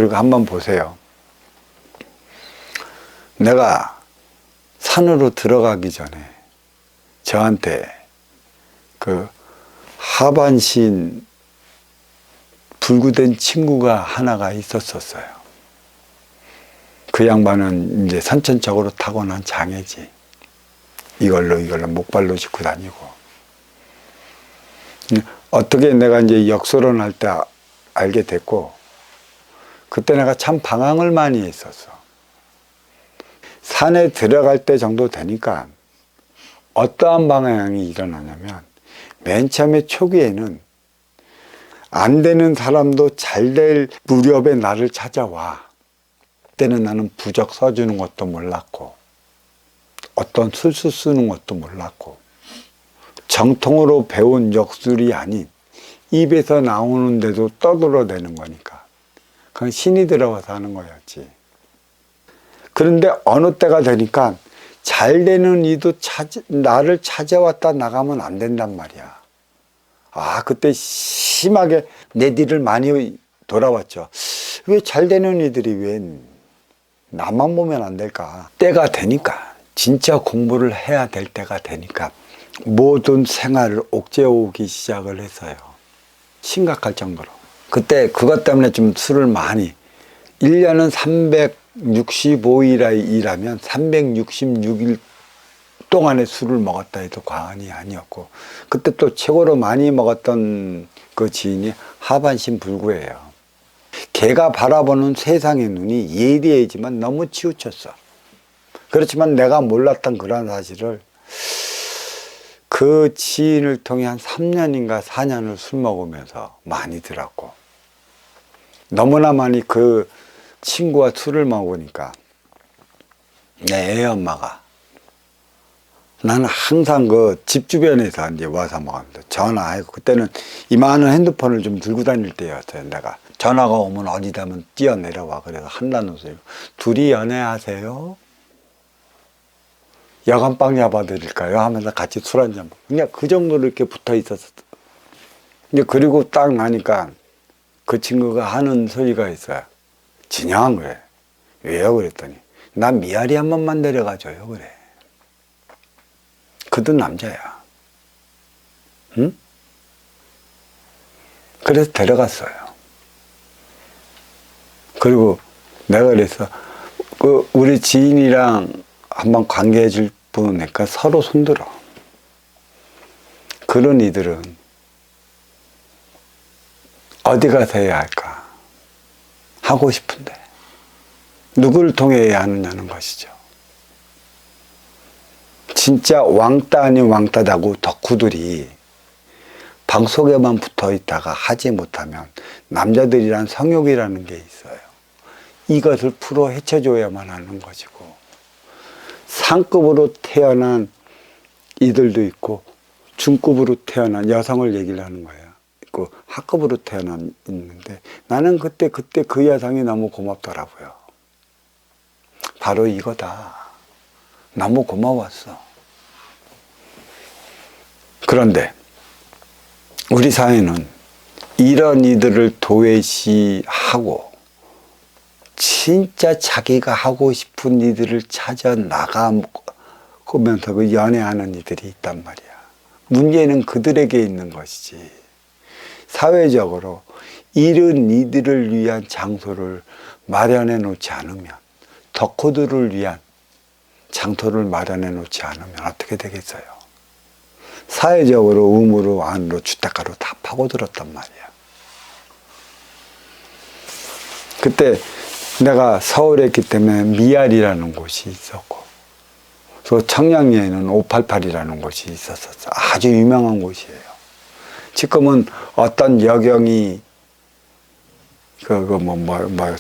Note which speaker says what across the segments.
Speaker 1: 그리고 한번 보세요. 내가 산으로 들어가기 전에 저한테 그 하반신 불구된 친구가 하나가 있었어요. 그 양반은 이제 선천적으로 타고난 장애지. 이걸로 목발로 짚고 다니고. 어떻게 내가 이제 역설원할 때 알게 됐고, 그때 내가 참 방황을 많이 했었어. 산에 들어갈 때 정도 되니까 어떠한 방향이 일어나냐면, 맨 처음에 초기에는 안 되는 사람도 잘 될 무렵에 나를 찾아와. 그때는 나는 부적 써주는 것도 몰랐고, 어떤 술수 쓰는 것도 몰랐고, 정통으로 배운 역술이 아닌 입에서 나오는데도 떠들어대는 거니까 그건 신이 들어가서 하는 거였지. 그런데 어느 때가 되니까 잘 되는 이도 나를 찾아왔다 나가면 안 된단 말이야. 그때 심하게 내 뒤를 많이 돌아왔죠. 왜 잘 되는 이들이 왜 나만 보면 안 될까? 때가 되니까, 진짜 공부를 해야 될 때가 되니까 모든 생활을 옥죄어오기 시작을 했어요. 심각할 정도로. 그때 그것 때문에 좀 술을 많이, 1년은 365일 일하면 366일 동안에 술을 먹었다 해도 과언이 아니었고, 그때 또 최고로 많이 먹었던 그 지인이 하반신 불구예요. 걔가 바라보는 세상의 눈이 예리하지만 너무 치우쳤어. 그렇지만 내가 몰랐던 그런 사실을 그 지인을 통해 한 3년인가 4년을 술 먹으면서 많이 들었고, 너무나 많이 그 친구와 술을 먹으니까 내 애 엄마가, 나는 항상 그 집 주변에서 이제 와서 먹었는데 전화하고, 그때는 이만한 핸드폰을 좀 들고 다닐 때였어요. 내가 전화가 오면 어디다면 뛰어내려와. 그래서 한다는 소리. 둘이 연애하세요? 여간빵 잡아드릴까요? 하면서 같이 술 한잔 먹고. 그냥 그 정도로 이렇게 붙어 있었어. 이제 그리고 딱 나니까 그 친구가 하는 소리가 있어요. 진양한 거예요. 왜요? 그랬더니, 나 미아리 한 번만 데려가줘요. 그래. 그도 남자야. 응? 그래서 데려갔어요. 그리고 내가 그래서 우리 지인이랑 한번 관계해 줄 뻔하니까 서로 손들어. 그런 이들은 어디 가서 해야 할까? 하고 싶은데 누구를 통해 해야 하느냐는 것이죠. 진짜 왕따 아닌 왕따다고 덕후들이 방 속에만 붙어 있다가 하지 못하면 남자들이란 성욕이라는 게 있어요. 이것을 풀어 헤쳐줘야만 하는 것이고, 상급으로 태어난 이들도 있고 중급으로 태어난 여성을 얘기를 하는 거예요. 있고 하급으로 태어난 있는데, 나는 그때 그 여성이 너무 고맙더라고요. 바로 이거다. 너무 고마웠어. 그런데 우리 사회는 이런 이들을 도외시하고 진짜 자기가 하고 싶은 이들을 찾아 나가면서 그 연애하는 이들이 있단 말이야. 문제는 그들에게 있는 것이지. 사회적으로 이런 이들을 위한 장소를 마련해 놓지 않으면, 덕후들을 위한 장소를 마련해 놓지 않으면 어떻게 되겠어요? 사회적으로 우물로 안으로 주택가로 다 파고들었단 말이야. 그때 내가 서울에 있기 때문에 미알이라는 곳이 있었고, 또 청량리에는 588이라는 곳이 있었어. 아주 유명한 곳이에요. 지금은 어떤 여경이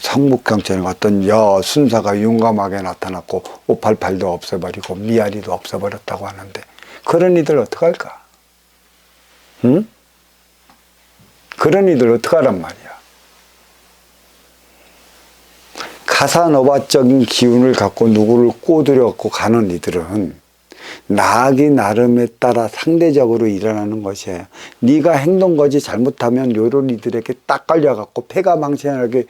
Speaker 1: 성북경찰 어떤 여순사가 용감하게 나타났고 588도 없애버리고 미아리도 없애버렸다고 하는데, 그런 이들 어떡할까? 응? 그런 이들 어떡하란 말이야. 카사노바적인 기운을 갖고 누구를 꼬드려 갖고 가는 이들은 나기 나름에 따라 상대적으로 일어나는 것이에요. 네가 행동거지 잘못하면 요런 이들에게 딱 걸려갖고 패가 망신하게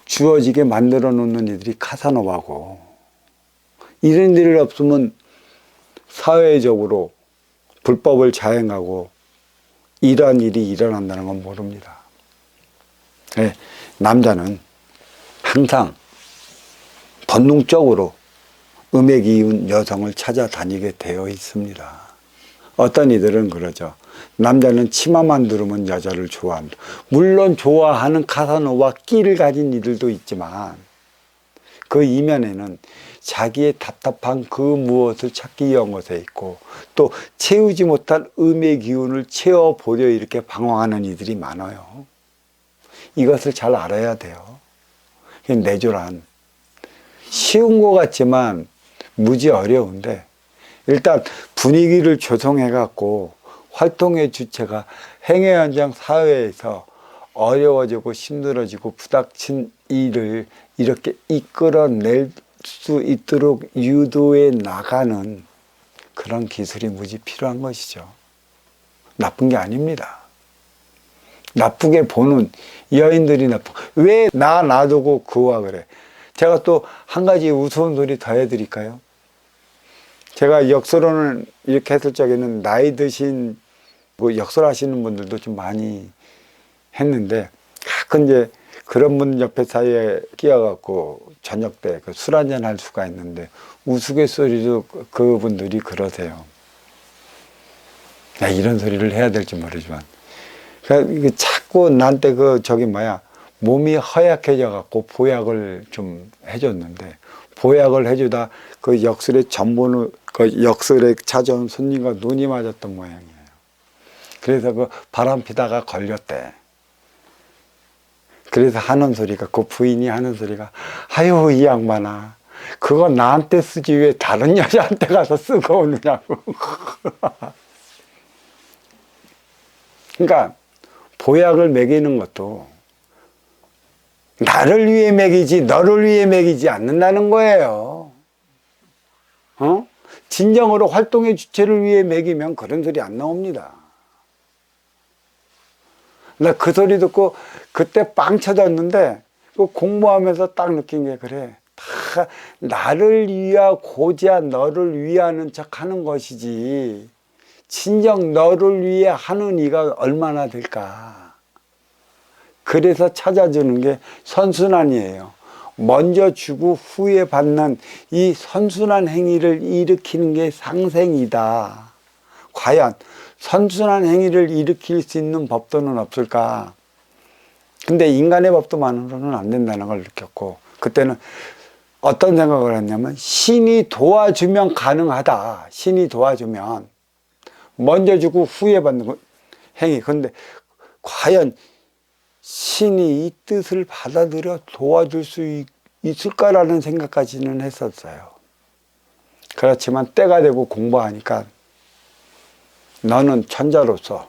Speaker 1: 주어지게 만들어 놓는 이들이 카사노바고, 이런 일이 없으면 사회적으로 불법을 자행하고 이러한 일이 일어난다는 건 모릅니다. 네, 남자는 항상 본능적으로 음에 기운 여성을 찾아다니게 되어 있습니다. 어떤 이들은 그러죠. 남자는 치마만 두르면 여자를 좋아한다. 물론 좋아하는 카사노바 끼를 가진 이들도 있지만 그 이면에는 자기의 답답한 그 무엇을 찾기 위한 것에 있고, 또 채우지 못한 음의 기운을 채워보려 이렇게 방황하는 이들이 많아요. 이것을 잘 알아야 돼요. 내조란 쉬운 것 같지만 무지 어려운데, 일단 분위기를 조성해 갖고 활동의 주체가 행위 현장 사회에서 어려워지고 힘들어지고 부닥친 일을 이렇게 이끌어낼 수 있도록 유도해 나가는 그런 기술이 무지 필요한 것이죠. 나쁜 게 아닙니다. 나쁘게 보는 여인들이 왜 나 놔두고 그와 그래. 제가 또 한 가지 우스운 소리 더 해드릴까요? 제가 역설원을 이렇게 했을 적에는 나이 드신 역설하시는 분들도 좀 많이 했는데, 가끔 이제 그런 분 옆에 사이에 끼어갖고 저녁 때 술 한잔 할 수가 있는데 우스갯소리도 그분들이 그러세요. 야, 이런 소리를 해야 될지 모르지만, 그러니까 자꾸 나한테 몸이 허약해져 갖고 보약을 좀 해줬는데, 보약을 해주다 그 역술에 전번호 그 역술에 찾아온 손님과 눈이 맞았던 모양이에요. 그래서 그 바람 피다가 걸렸대. 그래서 하는 소리가, 그 부인이 하는 소리가, 아유 이 양반아, 그거 나한테 쓰지 왜 다른 여자한테 가서 쓰고 오느냐고. 그러니까 보약을 먹이는 것도 나를 위해 먹이지 너를 위해 먹이지 않는다는 거예요. 진정으로 활동의 주체를 위해 먹이면 그런 소리 안 나옵니다. 나 그 소리 듣고 그때 빵 쳐졌는데, 그 공부하면서 딱 느낀 게, 그래, 다 나를 위하고자 너를 위하는 척 하는 것이지 진정 너를 위해 하는 이가 얼마나 될까. 그래서 찾아주는 게 선순환이에요. 먼저 주고 후에 받는 이 선순환 행위를 일으키는 게 상생이다. 과연 선순환 행위를 일으킬 수 있는 법도는 없을까? 근데 인간의 법도만으로는 안 된다는 걸 느꼈고, 그때는 어떤 생각을 했냐면, 신이 도와주면 가능하다. 신이 도와주면 먼저 주고 후에 받는 행위. 근데 과연 신이 이 뜻을 받아들여 도와줄 수 있을까라는 생각까지는 했었어요. 그렇지만 때가 되고 공부하니까, 너는 천자로서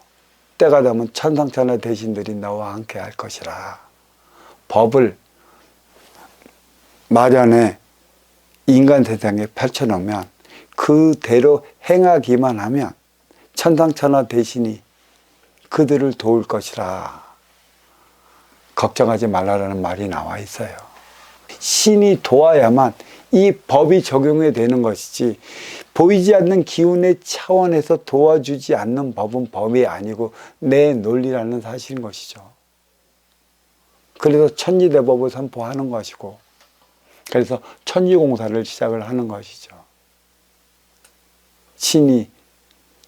Speaker 1: 때가 되면 천상천하 대신들이 너와 함께 할 것이라. 법을 마련해 인간 세상에 펼쳐놓으면 그대로 행하기만 하면 천상천하 대신이 그들을 도울 것이라. 걱정하지 말라라는 말이 나와 있어요. 신이 도와야만 이 법이 적용이 되는 것이지, 보이지 않는 기운의 차원에서 도와주지 않는 법은 법이 아니고 내 논리라는 사실인 것이죠. 그래서 천지대법을 선포하는 것이고, 그래서 천지공사를 시작을 하는 것이죠. 신이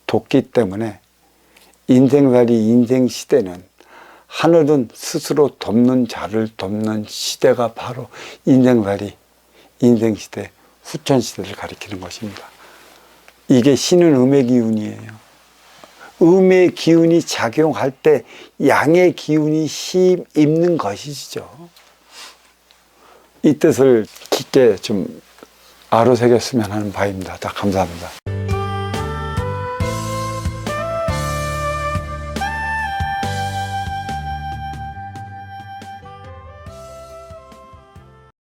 Speaker 1: 돕기 때문에 인생살이 인생시대는, 하늘은 스스로 돕는 자를 돕는 시대가 바로 인생살이 인생시대, 후천시대를 가리키는 것입니다. 이게 신은 음의 기운이에요. 음의 기운이 작용할 때 양의 기운이 힘입는 것이죠. 이 뜻을 깊게 좀 아로새겼으면 하는 바입니다. 감사합니다.